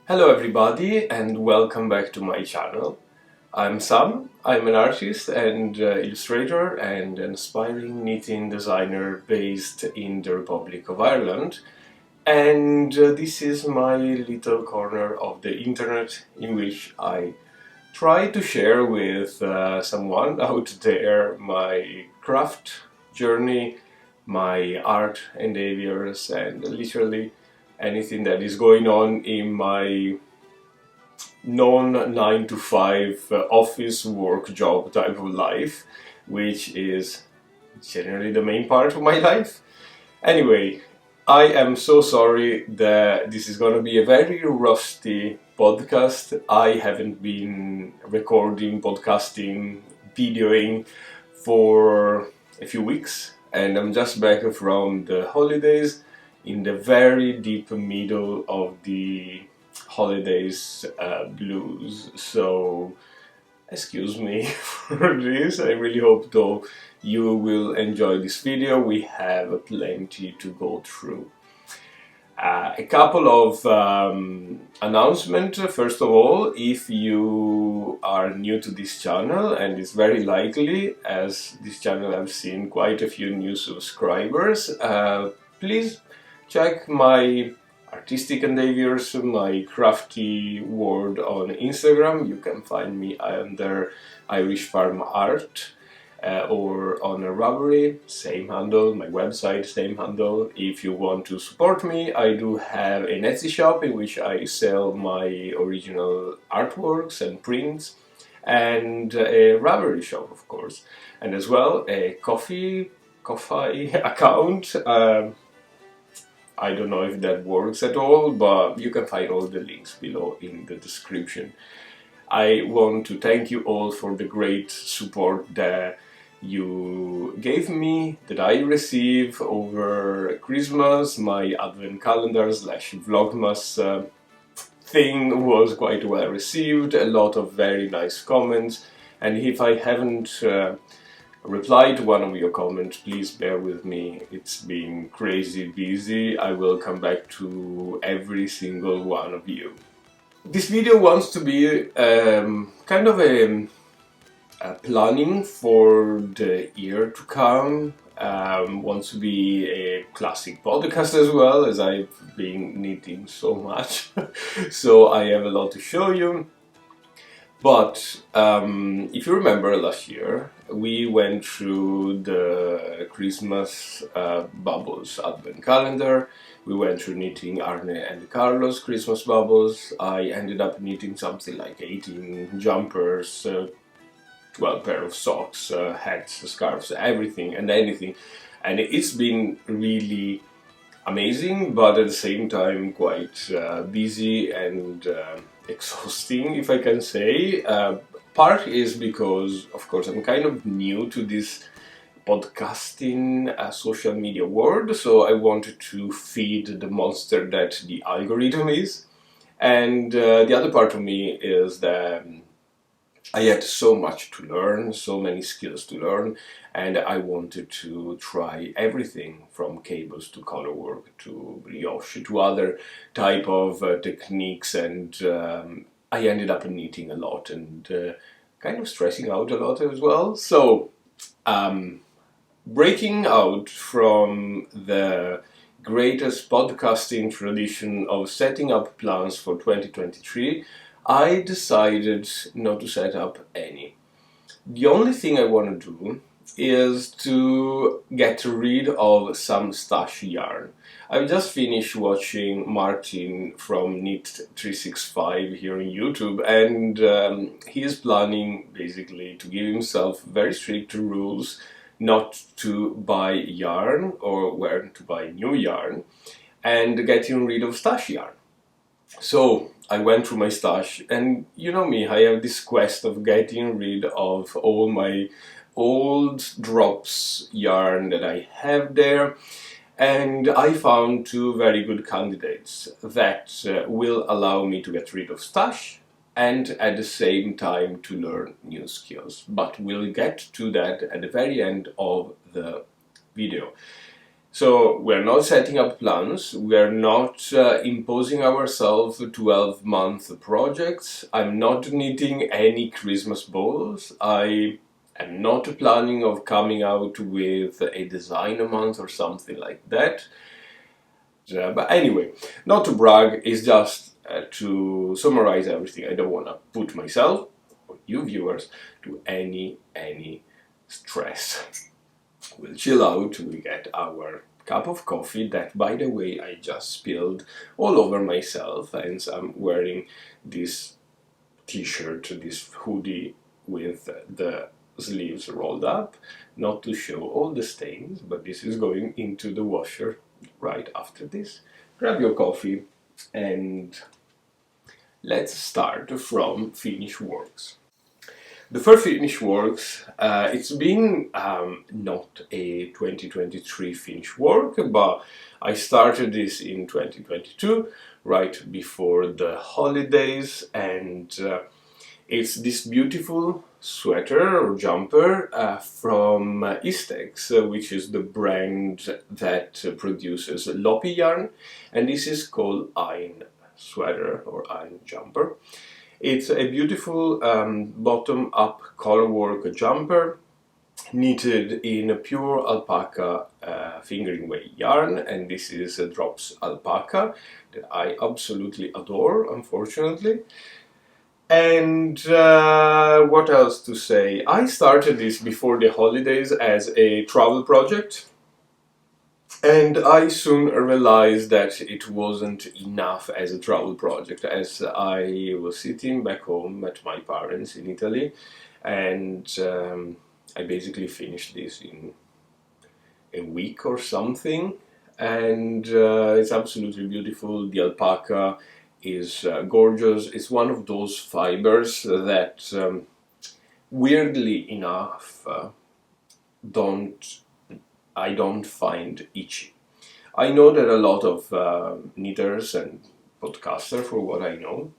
Hello everybody and welcome back to my channel. I'm Sam, I'm an artist and illustrator and an aspiring knitting designer based in the Republic of Ireland, and this is my little corner of the internet in which I try to share with someone out there my craft journey, my art endeavors, and literally anything that is going on in my non-9 to 5 office work job type of life, which is generally the main part of my life. Anyway, I am so sorry that this is going to be a very rusty podcast. I haven't been recording, podcasting, videoing for a few weeks, and I'm just back from the holidays in the very deep middle of the holidays blues. So excuse me for this. I really hope though you will enjoy this video. We have plenty to go through. A couple of announcements. First of all, if you are new to this channel, and it's very likely, as this channel I've seen quite a few new subscribers, please check my artistic endeavors, my crafty world on Instagram. You can find me under Irish Farm Art or on a Ravelry, same handle, my website, same handle. If you want to support me, I do have an Etsy shop in which I sell my original artworks and prints, and a Ravelry shop, of course, and as well a Ko-fi account. I don't know if that works at all, but you can find all the links below in the description. I want to thank you all for the great support that you gave me, that I received over Christmas. My advent calendar / vlogmas thing was quite well received, a lot of very nice comments, and if I haven't reply to one of your comments, please bear with me. It's been crazy busy. I will come back to every single one of you. This video wants to be kind of a planning for the year to come. Wants to be a classic podcast as well, as I've been knitting so much. So I have a lot to show you. But if you remember last year, we went through the Christmas bubbles advent calendar. We went through knitting Arne and Carlos Christmas bubbles. I ended up knitting something like 18 jumpers, 12 pair of socks, hats, scarves, everything and anything. And it's been really amazing, but at the same time quite busy and exhausting, if I can say. Part is because, of course, I'm kind of new to this podcasting social media world, so I wanted to feed the monster that the algorithm is. And the other part of me is that I had so much to learn, so many skills to learn, and I wanted to try everything from cables to colorwork to brioche to other type of techniques, and I ended up knitting a lot and kind of stressing out a lot as well. So breaking out from the greatest podcasting tradition of setting up plans for 2023, I decided not to set up any. The only thing I want to do is to get rid of some stash yarn. I've just finished watching Martin from Knit365 here on YouTube, and he is planning basically to give himself very strict rules not to buy yarn or where to buy new yarn, and getting rid of stash yarn. So I went through my stash, and you know me, I have this quest of getting rid of all my old drops yarn that I have there, and I found two very good candidates that will allow me to get rid of stash and at the same time to learn new skills. But we'll get to that at the very end of the video. So we're not setting up plans, we're not imposing ourselves 12-month projects. I'm not knitting any Christmas balls. I am not planning of coming out with a design a month or something like that. But anyway, not to brag, it's just to summarize everything. I don't want to put myself or you viewers to any stress. We'll chill out, we get our cup of coffee that, by the way, I just spilled all over myself, and I'm wearing this t-shirt, this hoodie with the sleeves rolled up, not to show all the stains, but this is going into the washer right after this. Grab your coffee and let's start from Finishworks. The first Finishworks, it's been not a 2023 Finnish work, but I started this in 2022, right before the holidays, and it's this beautiful sweater or jumper from Istex, which is the brand that produces Lopi yarn, and this is called Ein sweater or Ein jumper. It's a beautiful bottom-up colorwork jumper knitted in a pure alpaca fingering weight yarn, and this is a drops alpaca that I absolutely adore, unfortunately. And what else to say? I started this before the holidays as a travel project, and I soon realized that it wasn't enough as a travel project, as I was sitting back home at my parents in Italy, and I basically finished this in a week or something, and it's absolutely beautiful. The alpaca is gorgeous. It's one of those fibers that, weirdly enough, I don't find itchy. I know that a lot of knitters and podcasters, for what I know,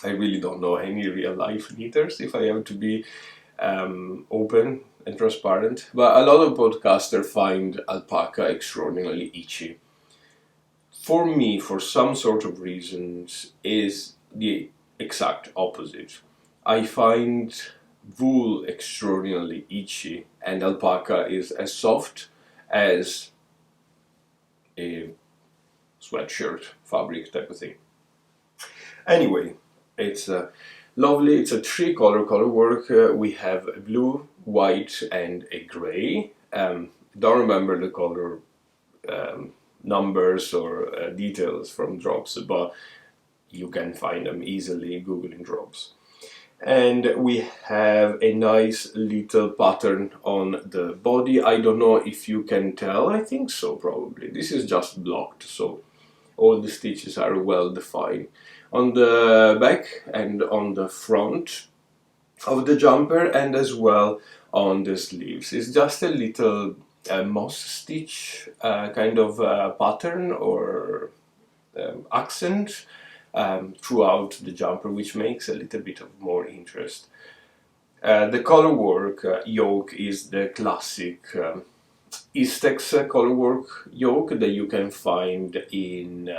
I really don't know any real life knitters, if I have to be open and transparent, but a lot of podcasters find alpaca extraordinarily itchy. For me, for some sort of reasons, is the exact opposite. I find wool extraordinarily itchy, and alpaca is as soft as a sweatshirt fabric type of thing. Anyway, it's lovely. It's a color work. We have a blue, white, and a gray. Don't remember the color numbers or details from drops, but you can find them easily googling drops. And we have a nice little pattern on the body. I don't know if you can tell. I think so, probably. This is just blocked, so all the stitches are well defined. On the back and on the front of the jumper, and as well on the sleeves. It's just a little moss stitch kind of pattern or accent throughout the jumper, which makes a little bit of more interest. The colorwork yoke is the classic Istex colorwork yoke that you can find in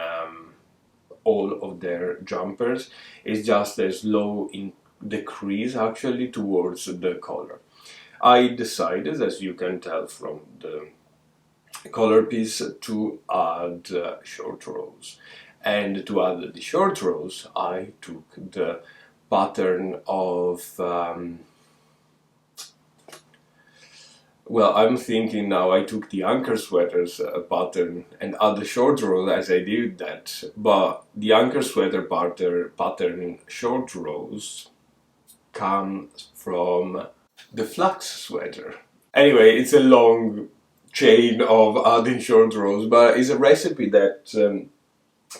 all of their jumpers. It's just a slow decrease actually towards the color. I decided, as you can tell from the color piece, to add short rows. And to add the short rows, I took the pattern of, well, I'm thinking now I took the anchor sweaters pattern and add the short rows as I did that, but the anchor sweater pattern short rows comes from the flax sweater. Anyway, it's a long chain of adding short rows, but it's a recipe that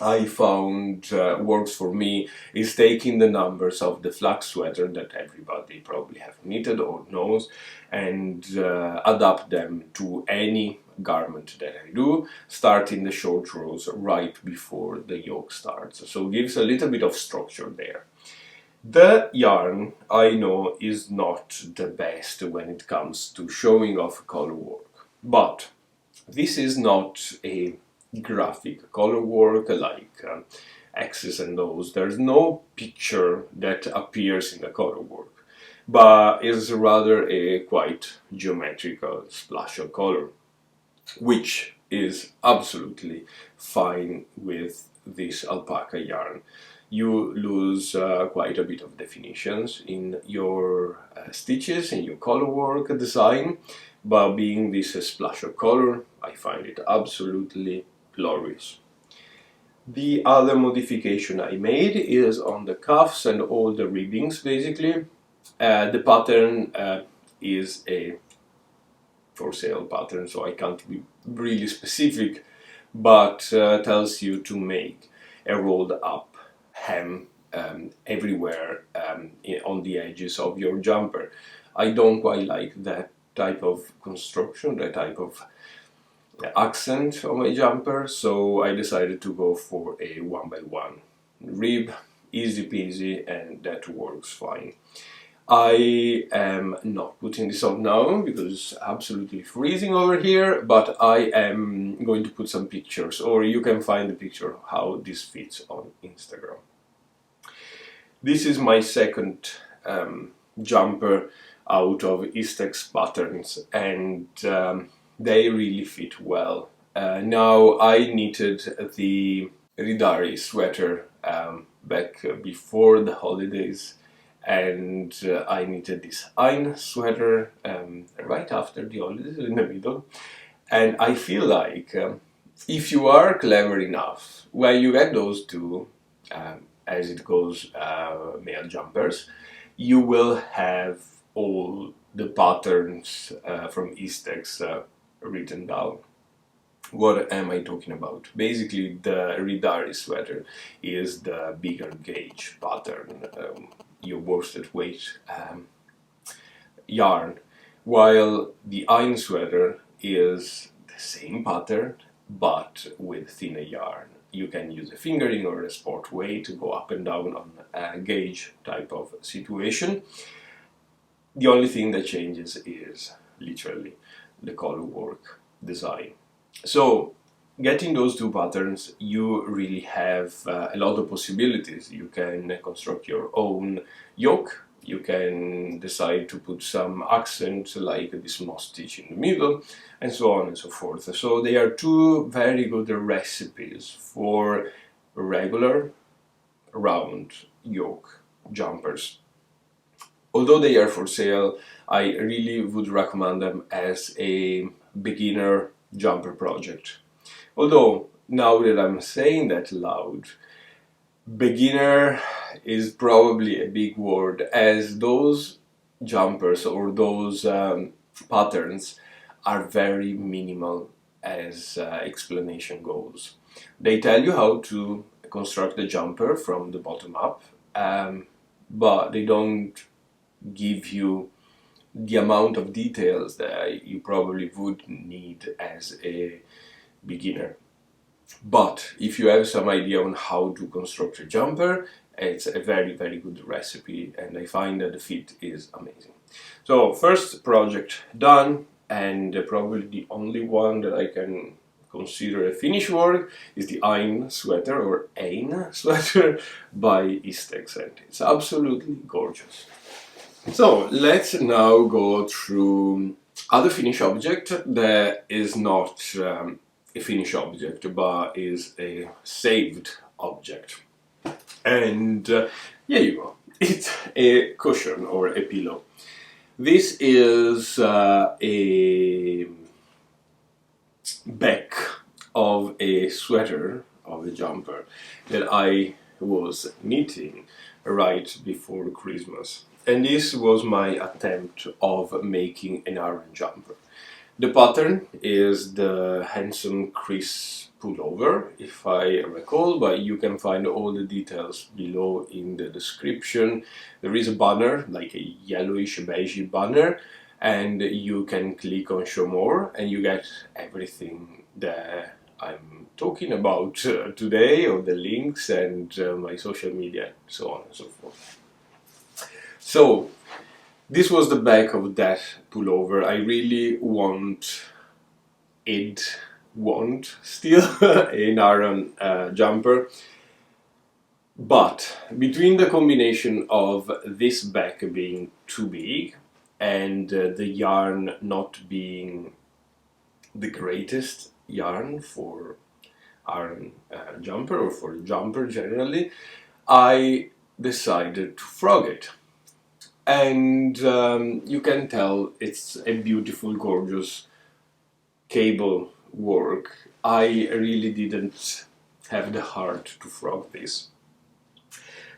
I found works for me. Is taking the numbers of the flax sweater that everybody probably have knitted or knows, and adapt them to any garment that I do, starting the short rows right before the yoke starts. So gives a little bit of structure there. The yarn, I know, is not the best when it comes to showing off color work, but This is not a graphic color work like X's and O's. There's no picture that appears in the color work, but is rather a quite geometrical splash of color, which is absolutely fine with this alpaca yarn. You lose quite a bit of definitions in your stitches, in your color work design, but being this a splash of color, I find it absolutely glorious. The other modification I made is on the cuffs and all the ribbings basically. The pattern is a for sale pattern, so I can't be really specific, but tells you to make a rolled up hem everywhere on the edges of your jumper. I don't quite like that type of construction, that type of accent on my jumper, so I decided to go for a 1x1 rib, easy peasy, and that works fine. I am not putting this on now because it's absolutely freezing over here, but I am going to put some pictures, or you can find the picture of how this fits on Instagram. This is my second jumper out of Istex patterns, and they really fit well. Now I knitted the Ridari sweater back before the holidays, and I knitted this Ein sweater right after the holidays, in the middle, and I feel like if you are clever enough, when you get those two, as it goes, male jumpers, you will have all the patterns from Istex written down. What am I talking about? Basically, the Ridari sweater is the bigger gauge pattern, your worsted weight yarn, while the Ein sweater is the same pattern but with thinner yarn. You can use a fingering or a sport weight to go up and down on a gauge type of situation. The only thing that changes is literally the color work design. So, getting those two patterns, you really have a lot of possibilities. You can construct your own yoke, you can decide to put some accent like this moss stitch in the middle, and so on and so forth. So they are two very good recipes for regular round yoke jumpers. Although they are for sale, I really would recommend them as a beginner jumper project. Although, now that I'm saying that loud, beginner is probably a big word, as those jumpers or those patterns are very minimal as explanation goes. They tell you how to construct the jumper from the bottom up, but they don't give you the amount of details that you probably would need as a beginner. But if you have some idea on how to construct a jumper, it's a very, very good recipe, and I find that the fit is amazing. So first project done, and probably the only one that I can consider a Finnish work is the Ein sweater or Ein sweater by Istex, and it's absolutely gorgeous. So let's now go through other Finnish object that is not a Finnish object but is a saved object. And here you go. It's a cushion or a pillow. This is a back of a sweater, of a jumper, that I was knitting right before Christmas. And this was my attempt of making an iron jumper. The pattern is the Hanson Chris pullover, if I recall, but you can find all the details below in the description. There is a banner, like a yellowish beige banner, and you can click on show more and you get everything that I'm talking about today, or the links and my social media, so on and so forth. So, this was the back of that pullover. I really want it won't still an iron jumper. But between the combination of this back being too big and the yarn not being the greatest yarn for iron jumper or for jumper generally, I decided to frog it. And you can tell it's a beautiful, gorgeous cable work. I really didn't have the heart to frog this.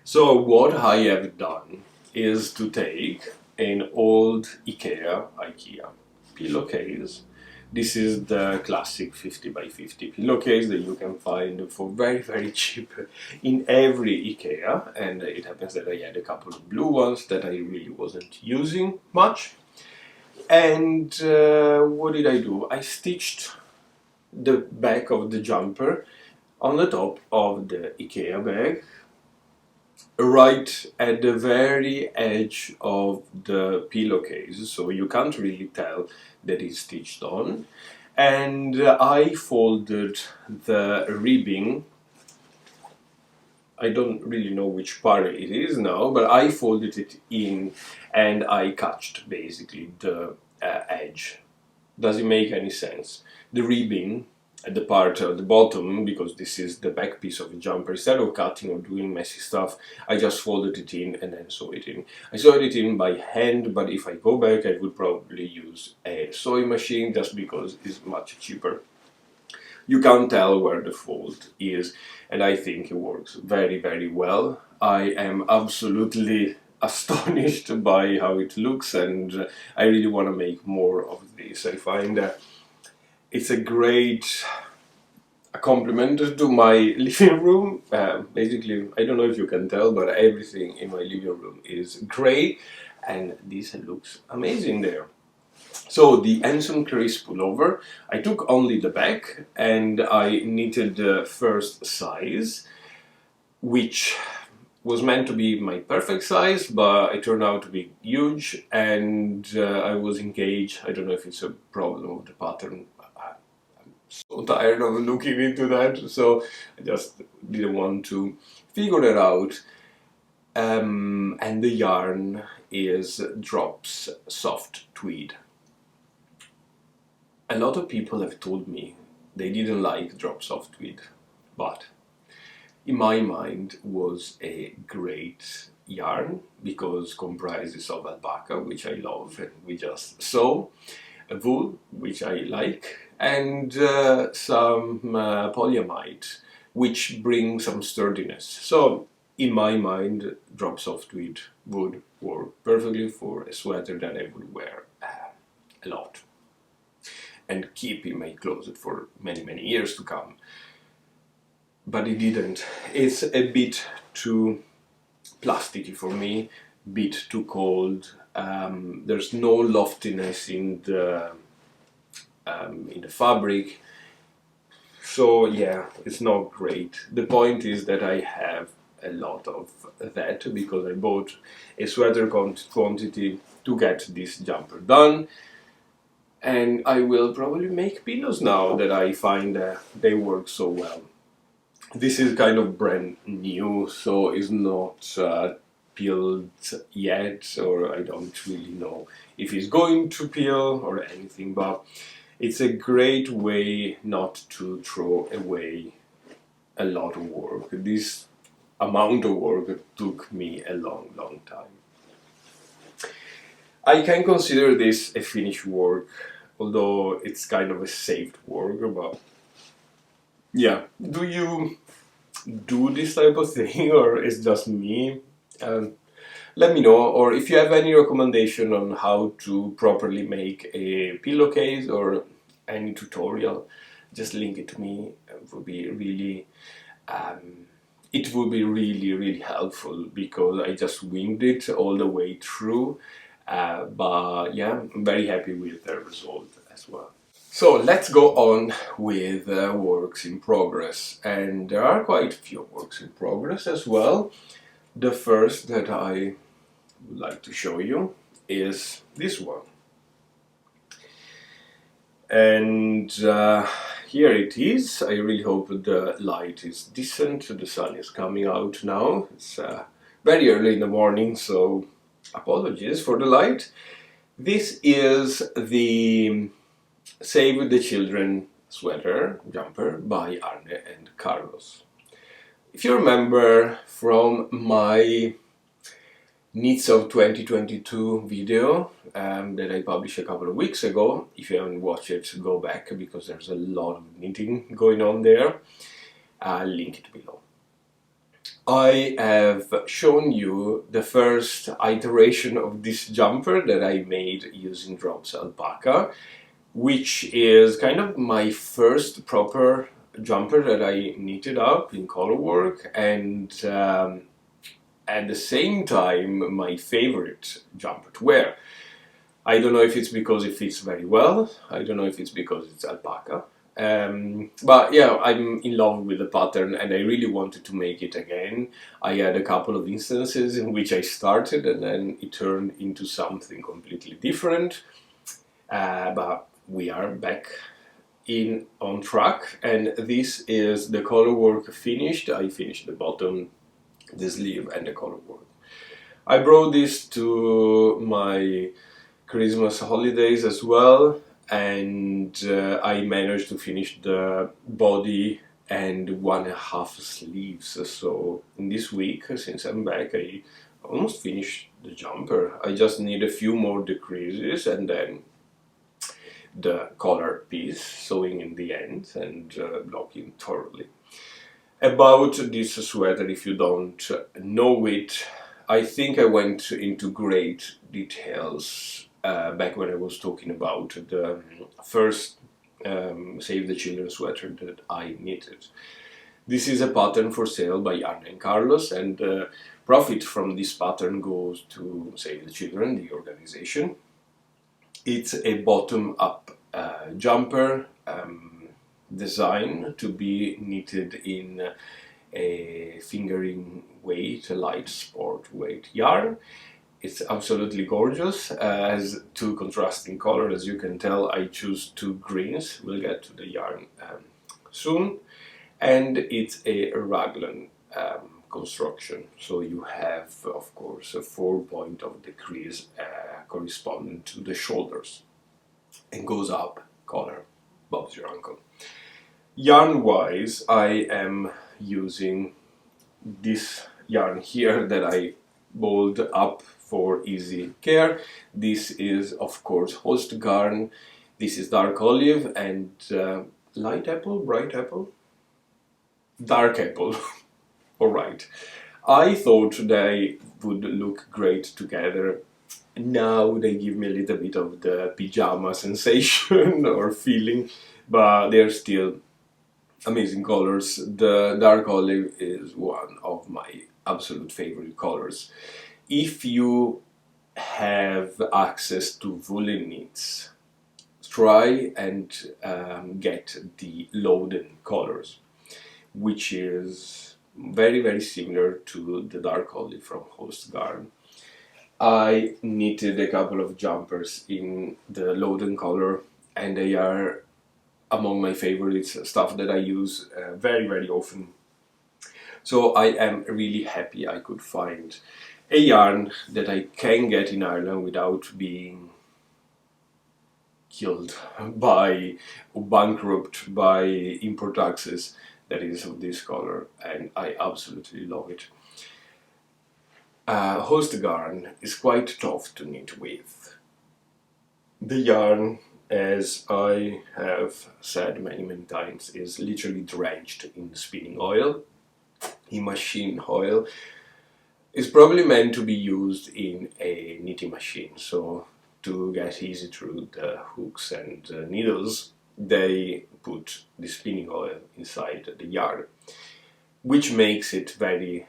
So what I have done is to take an old IKEA pillowcase. This is the classic 50 by 50 pillowcase that you can find for very, very cheap in every IKEA, and it happens that I had a couple of blue ones that I really wasn't using much. And what did I do? I stitched the back of the jumper on the top of the IKEA bag, right at the very edge of the pillowcase, so you can't really tell that it's stitched on. And I folded the ribbing. I don't really know which part it is now, but I folded it in and I cut basically the edge. Does it make any sense? The ribbing at the part at the bottom, because this is the back piece of the jumper, instead of cutting or doing messy stuff, I just folded it in and then sewed it in. I sewed it in by hand, but if I go back I would probably use a sewing machine just because it's much cheaper. You can't tell where the fold is, and I think it works very, very well. I am absolutely astonished by how it looks, and I really want to make more of this. I find that it's a great compliment to my living room. Basically, I don't know if you can tell, but everything in my living room is grey, and this looks amazing there. So the Anson Crisp pullover, I took only the back and I knitted the first size, which was meant to be my perfect size, but it turned out to be huge, and I was engaged. I don't know if it's a problem of the pattern. I'm so tired of looking into that, so I just didn't want to figure it out. And the yarn is Drops Soft Tweed. A lot of people have told me they didn't like Drops Soft Tweed, but in my mind was a great yarn because comprises of alpaca, which I love and we just sew, wool, which I like, and some polyamide, which brings some sturdiness. So in my mind, Drops Soft Tweed would work perfectly for a sweater that I would wear a lot and keep in my closet for many, many years to come. But it didn't. It's a bit too plasticky for me, bit too cold. There's no loftiness in the fabric. So yeah, it's not great. The point is that I have a lot of that because I bought a sweater quantity to get this jumper done. And I will probably make pillows now that I find they work so well. This is kind of brand new, so it's not peeled yet, or I don't really know if it's going to peel or anything, but it's a great way not to throw away a lot of work. This amount of work took me a long, long time. I can consider this a finished work, although it's kind of a saved work, but yeah. Do you do this type of thing, or it's just me? Let me know, or if you have any recommendation on how to properly make a pillowcase or any tutorial, just link it to me. It would be really really helpful because I just winged it all the way through. But yeah, I'm very happy with the result as well. So let's go on with works in progress, and there are quite a few works in progress as well. The first that I would like to show you is this one. and here it is. I really hope the light is decent. The sun is coming out now. It's very early in the morning, so apologies for the light. This is the Save the Children sweater jumper by Arne and Carlos. If you remember from my Knits of 2022 video that I published a couple of weeks ago, if you haven't watched it, go back because there's a lot of knitting going on there. I'll link it below. I have shown you the first iteration of this jumper that I made using Drops Alpaca, which is kind of my first proper jumper that I knitted up in color work, and at the same time my favorite jumper to wear. I don't know if it's because it fits very well, I don't know if it's because it's alpaca, but yeah, I'm in love with the pattern and I really wanted to make it again. I had a couple of instances in which I started and then it turned into something completely different, but we are back on track, and this is the color work finished. I finished the bottom, the sleeve and the collar work. I brought this to my Christmas holidays as well, and I managed to finish the body and 1.5 sleeves. So in this week, since I'm back, I almost finished the jumper. I just need a few more decreases and then the collar piece, sewing in the end and blocking thoroughly. About this sweater, if you don't know it, I think I went into great details back when I was talking about the first Save the Children sweater that I knitted. This is a pattern for sale by Arne and Carlos, and profit from this pattern goes to Save the Children, the organization. It's a bottom-up jumper design to be knitted in a fingering weight, a light sport weight yarn. It's absolutely gorgeous, has two contrasting colors. As you can tell, I choose two greens. We'll get to the yarn soon. And it's a raglan construction, so you have, of course, a 4-point of decrease corresponding to the shoulders, and goes up, collar, Bob's your uncle. Yarn wise, I am using this yarn here that I balled up for easy care. This is of course Host yarn. This is dark olive and light apple, bright apple, dark apple. Alright, I thought they would look great together. Now they give me a little bit of the pyjama sensation or feeling, but they're still amazing colors. The dark olive is one of my absolute favorite colors. If you have access to woolen knits, try and get the Loden colors, which is very similar to the dark olive from Host Garn. I knitted a couple of jumpers in the Loden color, and they are among my favorites, stuff that I use very often. So I am really happy I could find a yarn that I can get in Ireland without being killed by or bankrupt by import taxes, that is of this color, and I absolutely love it. Host yarn is quite tough to knit with. The yarn, as I have said many times, is literally drenched in spinning oil, in machine oil. It's probably meant to be used in a knitting machine, so to get easy through the hooks and needles, they put the spinning oil inside the yarn, which makes it very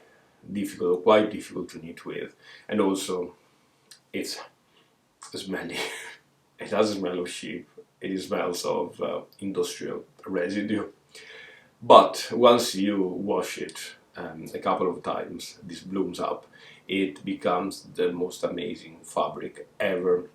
difficult, quite difficult to knit with, and also it's smelly. It doesn't smell of sheep, it smells of industrial residue. But once you wash it a couple of times, this blooms up, it becomes the most amazing fabric ever.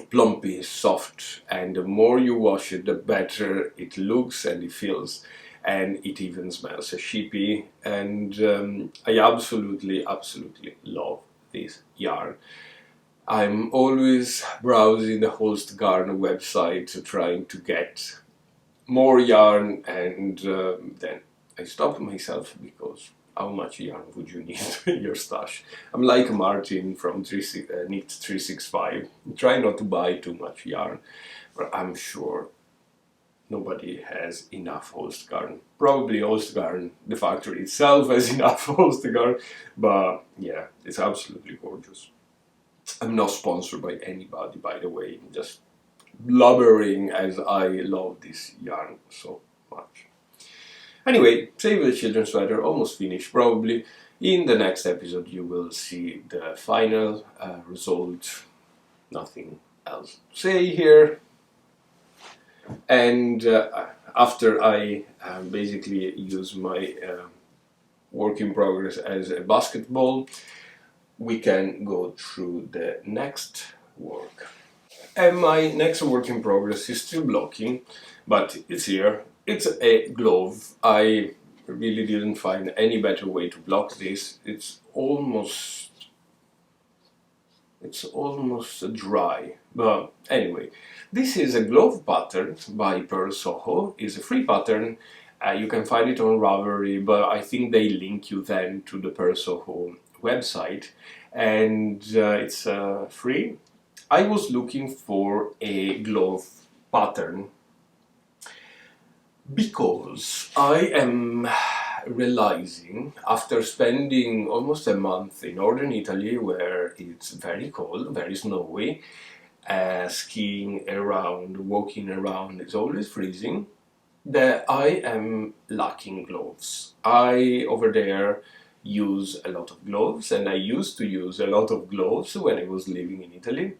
plumpy, soft, and the more you wash it, the better it looks and it feels, and it even smells sheepy. And I absolutely love this yarn. I'm always browsing the Holst Garn website trying to get more yarn, and then I stopped myself because how much yarn would you need in your stash? I'm like Martin from Knit 365. Try not to buy too much yarn, but I'm sure nobody has enough Holst Garn. Probably Holst Garn, the factory itself, has enough Holst Garn, but yeah, it's absolutely gorgeous. I'm not sponsored by anybody, by the way, I'm just blubbering as I love this yarn so much. Anyway, Save the Children's Sweater, almost finished. Probably in the next episode you will see the final result. Nothing else to say here. And after I basically use my work in progress as a basketball, we can go through the next work. And my next work in progress is still blocking, but it's here. It's a glove. I really didn't find any better way to block this. It's almost dry. But anyway, this is a glove pattern by Pearl Soho. It's a free pattern. You can find it on Ravelry, but I think they link you then to the Pearl Soho website, and it's free. I was looking for a glove pattern because I am realizing, after spending almost a month in northern Italy where it's very cold, very snowy, skiing around, walking around, it's always freezing, that I am lacking gloves. I, over there, use a lot of gloves, and I used to use a lot of gloves when I was living in Italy.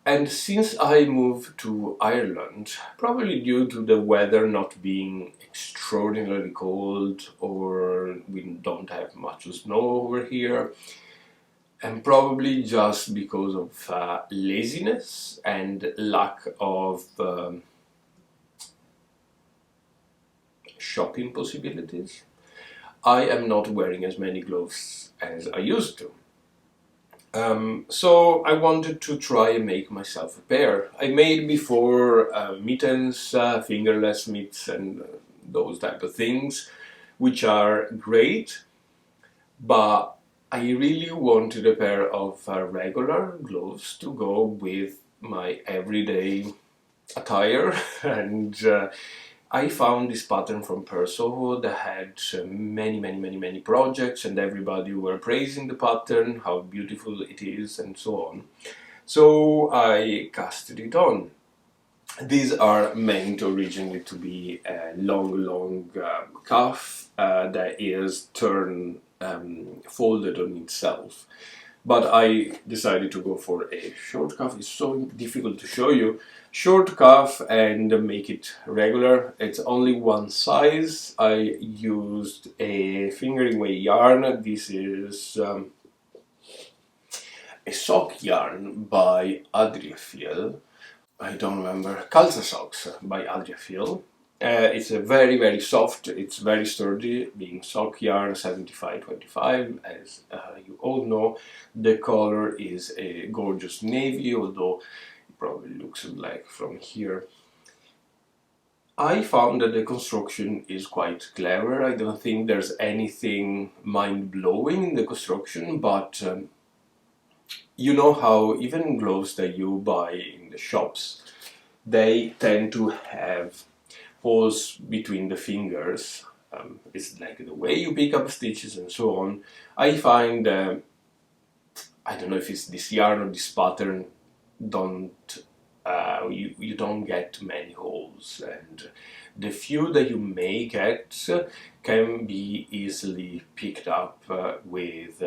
And since I moved to Ireland, probably due to the weather not being extraordinarily cold, or we don't have much snow over here, and probably just because of laziness and lack of shopping possibilities, I am not wearing as many gloves as I used to. So I wanted to try and make myself a pair. I made before mittens, fingerless mitts, and those type of things, which are great, but I really wanted a pair of regular gloves to go with my everyday attire, and I found this pattern from Perso that had many projects, and everybody were praising the pattern, how beautiful it is, and so on. So I casted it on. These are meant originally to be a long cuff that is folded on itself. But I decided to go for a short cuff. It's so difficult to show you. Short cuff and make it regular. It's only one size. I used a fingering weight yarn. This is a sock yarn by Adriafiel. I don't remember. Calza socks by Adriafiel. It's a very soft, it's very sturdy, being sock yarn 75-25, as you all know. The color is a gorgeous navy, although it probably looks like from here. I found that the construction is quite clever. I don't think there's anything mind-blowing in the construction, but you know how even gloves that you buy in the shops, they tend to have holes between the fingers. It's like the way you pick up stitches and so on. I find, I don't know if it's this yarn or this pattern, you don't get many holes, and the few that you may get can be easily picked up with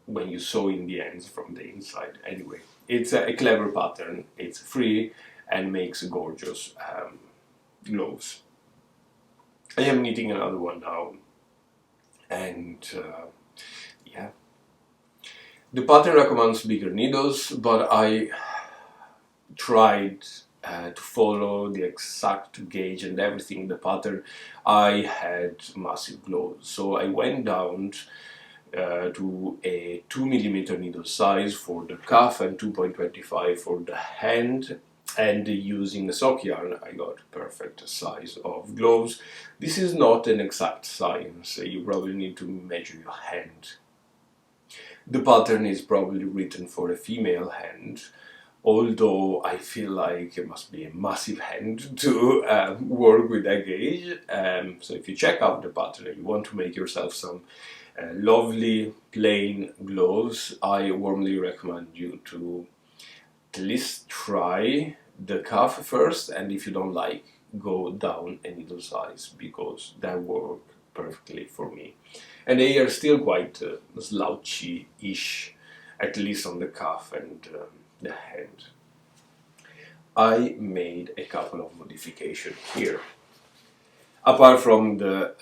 when you sew in the ends from the inside. Anyway, it's a clever pattern, it's free, and makes gorgeous gloves. I am knitting another one now, and yeah. The pattern recommends bigger needles, but I tried to follow the exact gauge and everything in the pattern. I had massive gloves, so I went down to a 2mm needle size for the cuff and 2.25 for the hand, and using a sock yarn I got perfect size of gloves. This is not an exact science, you probably need to measure your hand. The pattern is probably written for a female hand, although I feel like it must be a massive hand to work with that gauge. So if you check out the pattern and you want to make yourself some lovely plain gloves, I warmly recommend you to at least try the cuff first, and if you don't like, go down a needle size, because that worked perfectly for me. And they are still quite slouchy-ish, at least on the cuff and the hand. I made a couple of modifications here. Apart from the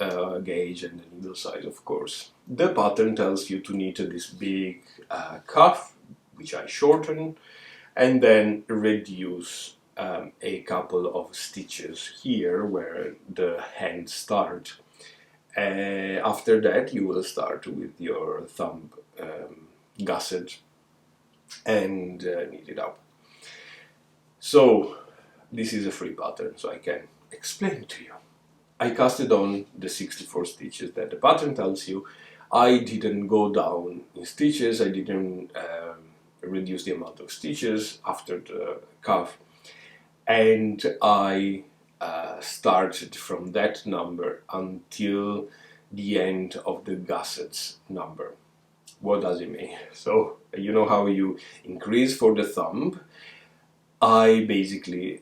gauge and the needle size, of course. The pattern tells you to knit this big cuff, which I shorten, and then reduce a couple of stitches here where the hand starts. After that, you will start with your thumb gusset and knit it up. So this is a free pattern, so I can explain to you. I casted on the 64 stitches that the pattern tells you. I didn't go down in stitches, I didn't reduce the amount of stitches after the cuff, and I started from that number until the end of the gusset's number. What does it mean? So you know how you increase for the thumb? I basically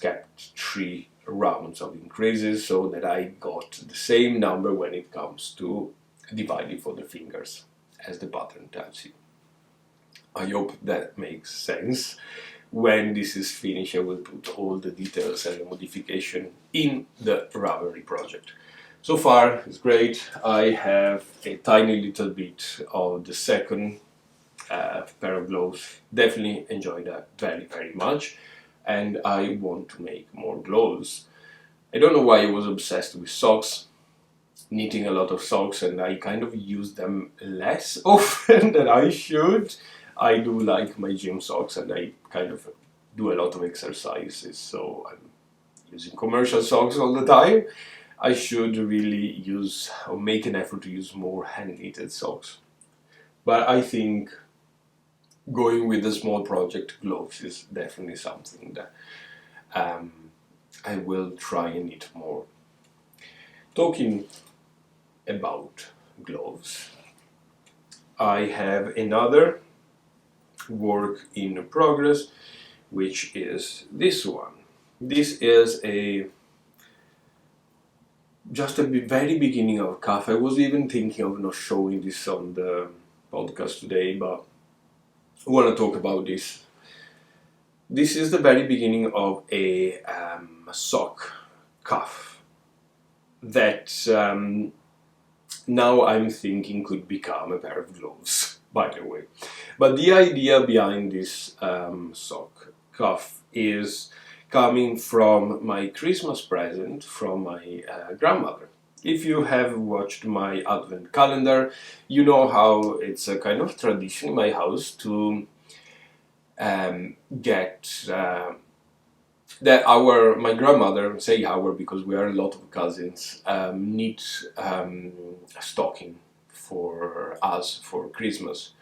kept 3 rounds of increases so that I got the same number when it comes to dividing for the fingers, as the pattern tells you. I hope that makes sense. When this is finished, I will put all the details and the modification in the Ravelry project. So far, it's great. I have a tiny little bit of the second pair of gloves. Definitely enjoy that very, very much. And I want to make more gloves. I don't know why I was obsessed with socks, knitting a lot of socks, and I kind of use them less often than I should. I do like my gym socks, and I kind of do a lot of exercises, so I'm using commercial socks all the time. I should really use or make an effort to use more hand-knitted socks. But I think going with the small project gloves is definitely something that I will try and knit more. Talking about gloves, I have another work in progress, which is this one. This is just a very beginning of cuff. I was even thinking of not showing this on the podcast today, but I want to talk about this. This is the very beginning of a sock cuff that now I'm thinking could become a pair of gloves, by the way. But the idea behind this sock cuff is coming from my Christmas present from my grandmother. If you have watched my advent calendar, you know how it's a kind of tradition in my house to get that my grandmother, say our because we are a lot of cousins, knit stocking for us for Christmas.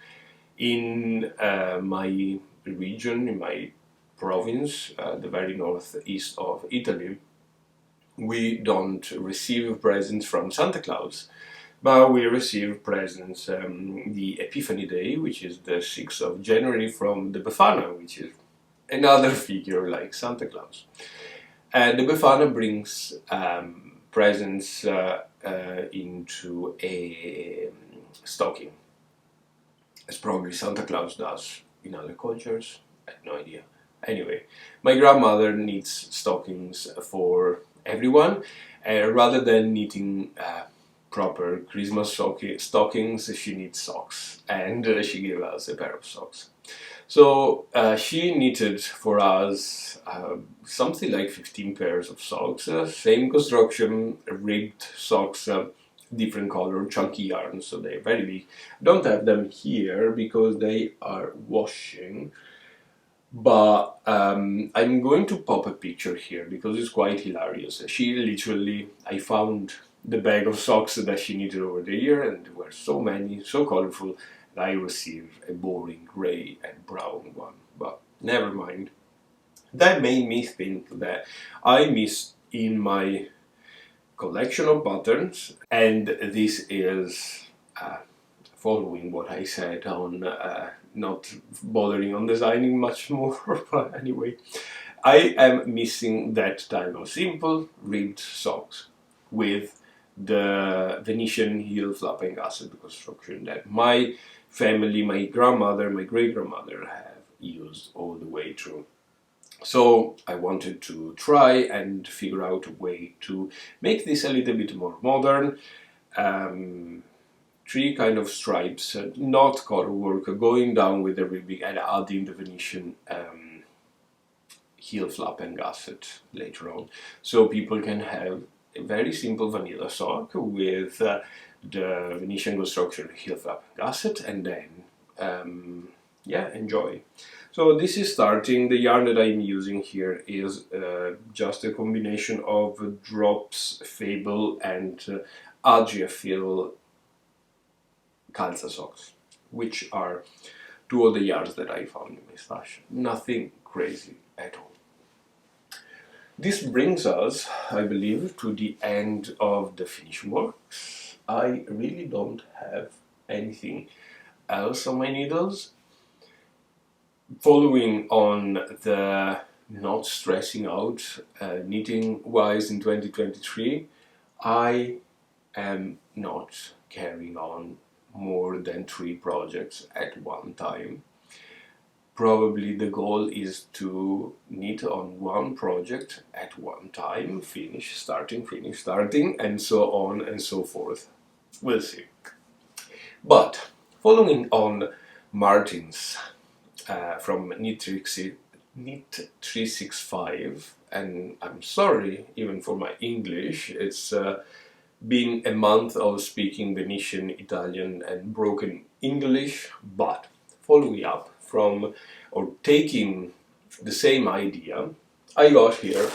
In my region, in my province, the very northeast of Italy, we don't receive presents from Santa Claus, but we receive presents the Epiphany Day, which is the 6th of January, from the Befana, which is another figure like Santa Claus. And the Befana brings presents into a stocking, as probably Santa Claus does in other cultures. I have no idea. Anyway, my grandmother knits stockings for everyone, rather than knitting proper Christmas stockings, she needs socks, and she gave us a pair of socks. So she knitted for us something like 15 pairs of socks, same construction, ribbed socks, different color, chunky yarn, so they're very big. I don't have them here because they are washing, but I'm going to pop a picture here because it's quite hilarious. She literally, I found the bag of socks that she knitted over the year, and there were so many, so colorful, and I received a boring gray and brown one, but never mind. That made me think that I missed in my collection of patterns, and this is following what I said on not bothering on designing much more, but anyway, I am missing that type of simple ribbed socks with the Venetian heel flap and gusset construction that my family, my grandmother, my great-grandmother have used all the way through. So I wanted to try and figure out a way to make this a little bit more modern. Three kind of stripes, not color work, going down with the ribbing and adding the Venetian heel flap and gusset later on. So people can have a very simple vanilla sock with the Venetian construction heel flap gusset, and then yeah, enjoy. So this is starting. The yarn that I'm using here is just a combination of Drops Fable and Adriafil calza socks, which are two of the yarns that I found in my stash. Nothing crazy at all. This brings us, I believe, to the end of the Finishworks. I really don't have anything else on my needles. Following on the not stressing out knitting wise in 2023, I am not carrying on more than 3 projects at one time. Probably the goal is to knit on one project at one time, finish, starting, and so on and so forth. We'll see. But following on Martin's from Knit365, and I'm sorry even for my English, it's been a month of speaking Venetian, Italian and broken English, but following up from, or taking the same idea, I got here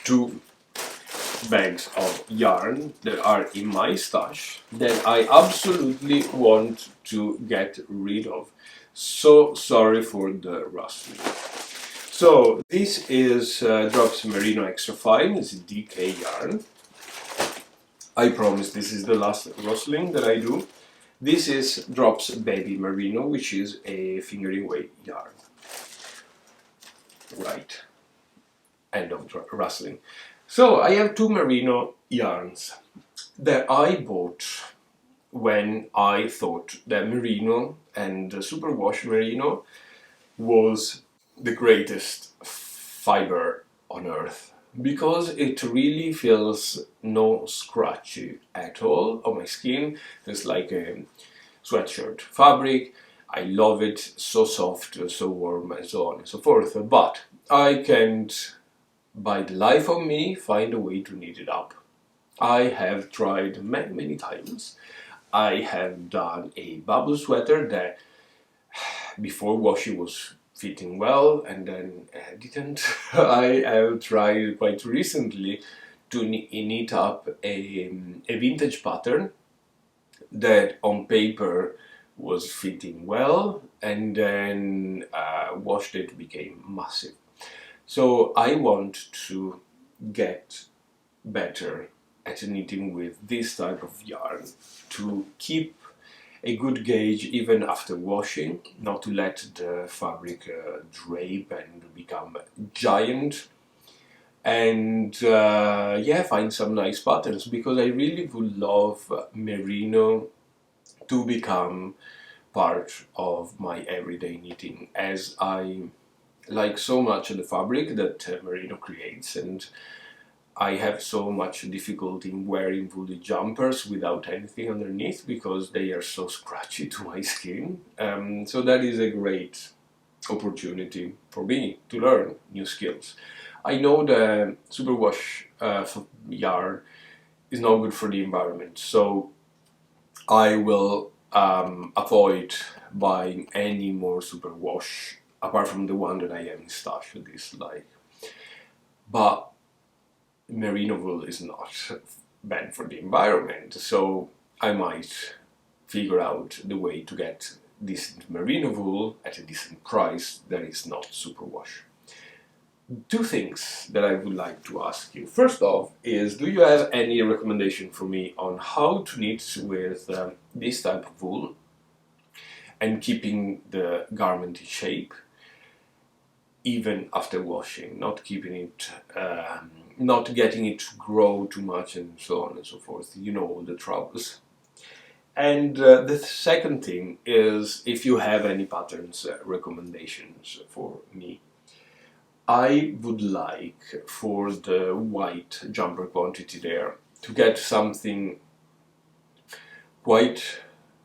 2 bags of yarn that are in my stash that I absolutely want to get rid of. So sorry for the rustling. So this is Drops Merino Extra Fine. It's a DK yarn. I promise this is the last rustling that I do. This is Drops Baby Merino, which is a fingering weight yarn. Right. End of rustling. So I have 2 merino yarns that I bought when I thought that merino and superwash merino was the greatest fiber on earth, because it really feels no scratchy at all on my skin. It's like a sweatshirt fabric. I love it, so soft, so warm, and so on and so forth. But I can't, by the life of me, find a way to knit it up. I have tried many times. I have done a bubble sweater that before washing was fitting well, and then didn't. I have tried quite recently to knit up a vintage pattern that on paper was fitting well, and then washed it, became massive. So I want to get better at knitting with this type of yarn to keep a good gauge even after washing, not to let the fabric drape and become giant, and yeah, find some nice patterns, because I really would love merino to become part of my everyday knitting, as I like so much the fabric that merino creates, and I have so much difficulty in wearing woolly jumpers without anything underneath because they are so scratchy to my skin. So that is a great opportunity for me to learn new skills. I know the superwash yarn is not good for the environment, so I will avoid buying any more superwash apart from the one that I have in stash with this like. But merino wool is not bad for the environment, so I might figure out the way to get decent merino wool at a decent price that is not superwash. Two things that I would like to ask you. First off is, do you have any recommendation for me on how to knit with this type of wool and keeping the garment in shape even after washing, not keeping it, not getting it to grow too much and so on and so forth, you know, all the troubles. And the second thing is if you have any patterns recommendations for me. I would like for the white jumper quantity there to get something quite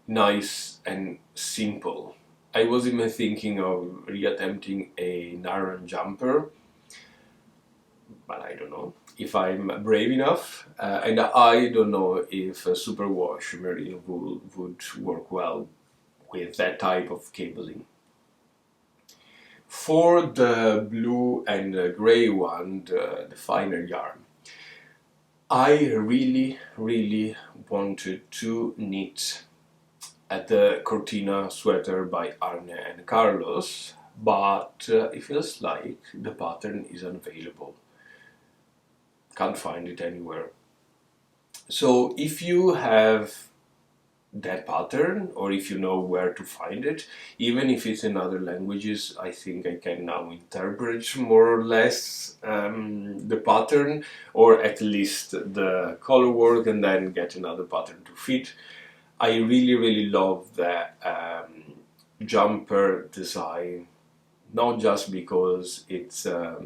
nice and simple. I was even thinking of reattempting a nylon jumper, but I don't know if I'm brave enough, and I don't know if a superwash merino wool would work well with that type of cabling. For the blue and grey one, the finer yarn, I really wanted to knit at the Cortina sweater by Arne and Carlos, but it feels like the pattern is unavailable. Can't find it anywhere. So if you have that pattern, or if you know where to find it, even if it's in other languages, I think I can now interpret more or less the pattern, or at least the color work, and then get another pattern to fit. I really love the jumper design, not just because it's a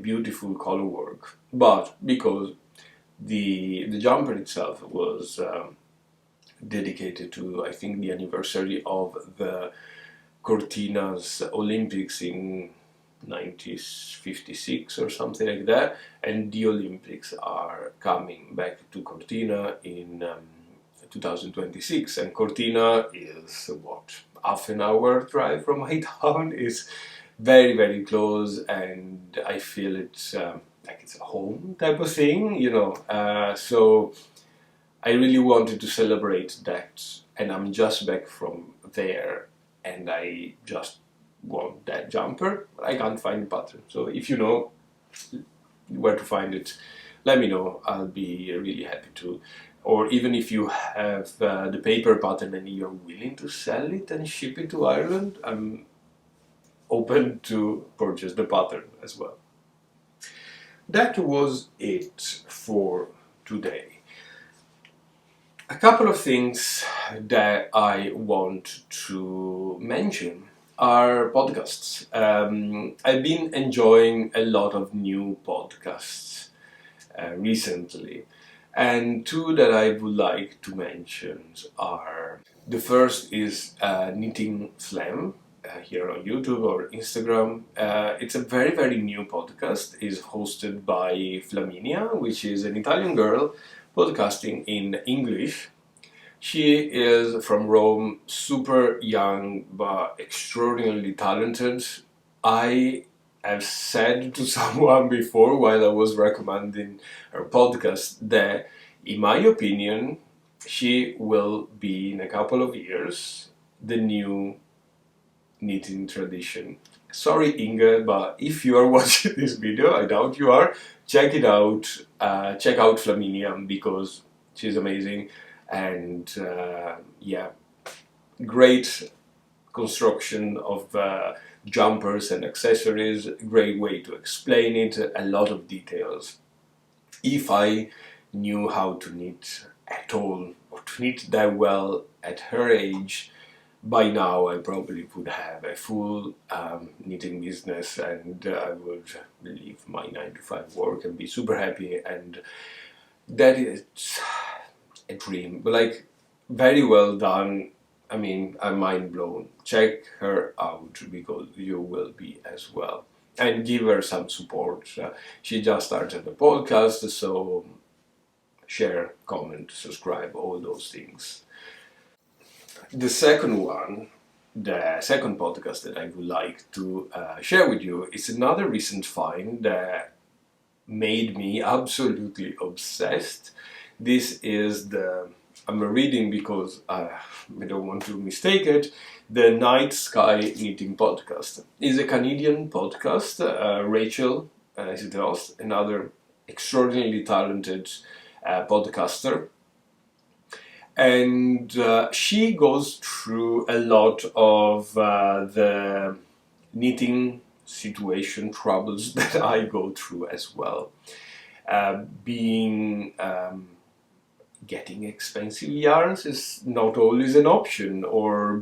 beautiful color work, but because the jumper itself was dedicated to, I think, the anniversary of the Cortina's Olympics in 1956 or something like that, and the Olympics are coming back to Cortina in 2026, and Cortina is what, half an hour drive from my town. Is very close, and I feel it's like it's a home type of thing, you know. So I really wanted to celebrate that, and I'm just back from there, and I just want that jumper, but I can't find the pattern. So if you know where to find it, let me know. I'll be really happy to. Or even if you have the paper pattern and you're willing to sell it and ship it to Ireland, I'm open to purchase the pattern as well. That was it for today. A couple of things that I want to mention are podcasts. I've been enjoying a lot of new podcasts recently, and two that I would like to mention are, the first is Knitting Slam here on YouTube or Instagram. It's a very new podcast. It's hosted by Flaminia, which is an Italian girl podcasting in English. She is from Rome, super young but extraordinarily talented. I have said to someone before while I was recommending her podcast that, in my opinion, she will be in a couple of years the new knitting tradition. Sorry, Inga, but if you are watching this video, I doubt you are, check it out. Check out Flaminia because she's amazing, and yeah, great construction of jumpers and accessories, great way to explain it, a lot of details. If I knew how to knit at all, or to knit that well at her age, by now I probably would have a full knitting business, and I would leave my 9 to 5 work and be super happy, and that is a dream. But like, very well done. I mean, I'm mind blown. Check her out because you will be as well. And give her some support. She just started the podcast, so share, comment, subscribe, all those things. The second one, the second podcast that I would like to share with you is another recent find that made me absolutely obsessed. This is I'm reading because I don't want to mistake it, the Night Sky Knitting Podcast. It's a Canadian podcast. Rachel is the host, another extraordinarily talented podcaster. And she goes through a lot of the knitting situation troubles that I go through as well. Getting expensive yarns is not always an option, or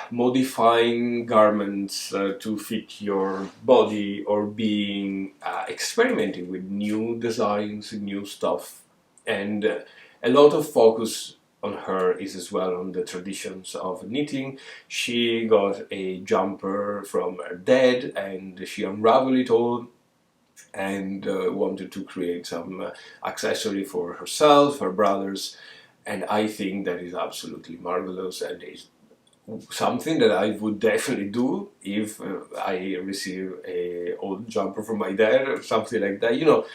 modifying garments to fit your body, or experimenting with new designs, new stuff, and a lot of focus on her is as well on the traditions of knitting. She got a jumper from her dad and she unraveled it all and wanted to create some accessory for herself, her brothers, and I think that is absolutely marvelous, and is something that I would definitely do if I receive a old jumper from my dad or something like that. You know,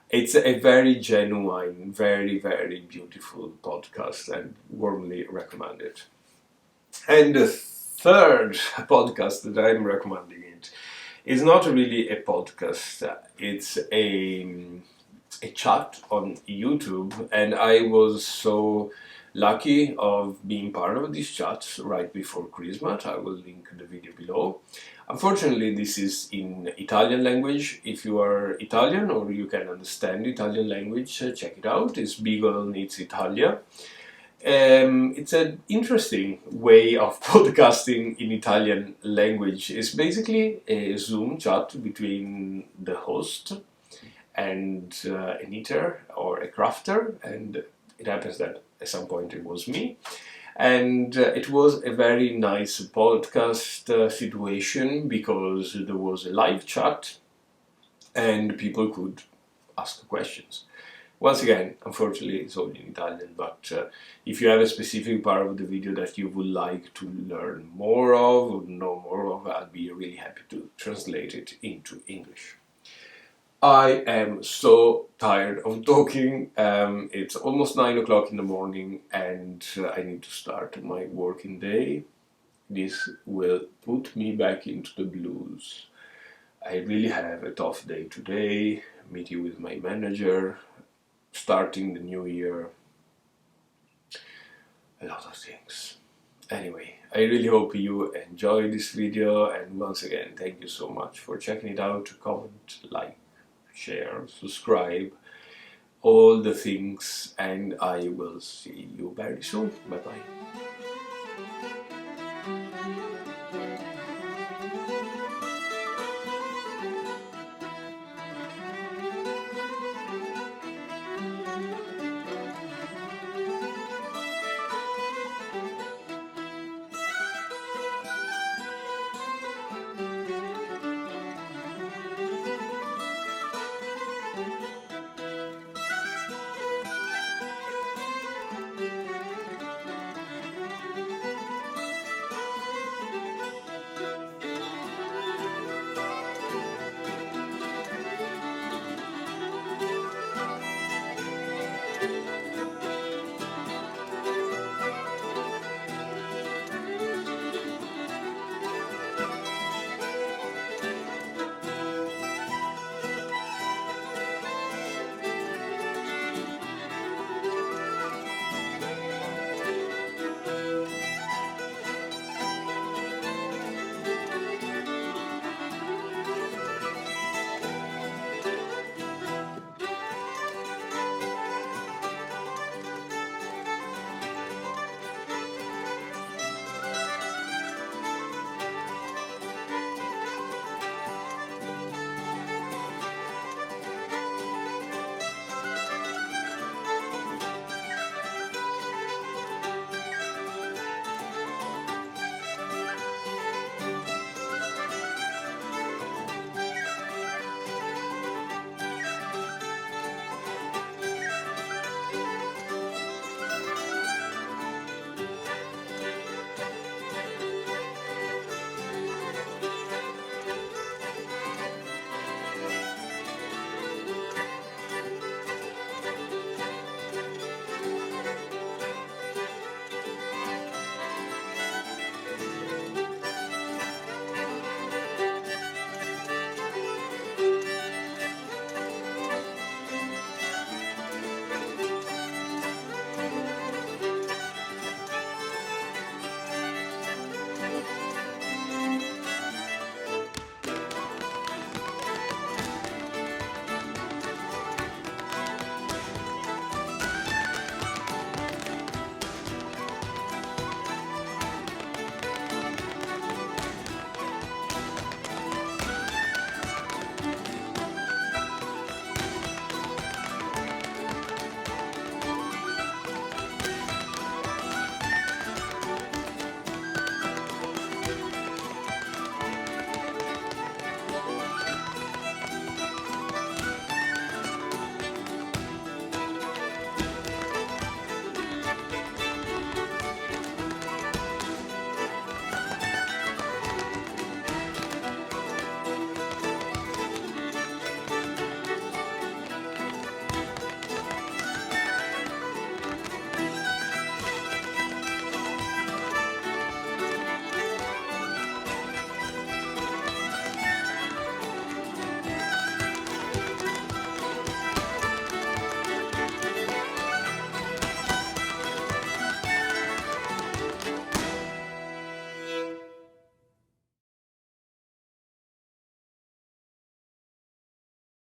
it's a very genuine, very, very beautiful podcast, and warmly recommend it. And the third podcast that I'm recommending is not really a podcast. It's a chat on YouTube, and I was so lucky of being part of this chat right before Christmas. I will link the video below. Unfortunately, this is in Italian language. If you are Italian or you can understand Italian language, check it out. It's Beagle Knits Italia. It's an interesting way of podcasting in Italian language. It's basically a Zoom chat between the host and a knitter or a crafter, and it happens that at some point it was me. And it was a very nice podcast situation because there was a live chat and people could ask questions. Once again, unfortunately, it's only in Italian, but if you have a specific part of the video that you would like to learn more of or know more of, I'd be really happy to translate it into English. I am so tired of talking. It's almost 9 o'clock in the morning and I need to start my working day. This will put me back into the blues. I really have a tough day today, meeting with my manager, starting the new year, a lot of things. Anyway, I really hope you enjoy this video, and once again, thank you so much for checking it out. Comment, like, share, subscribe, all the things, and I will see you very soon. Bye bye.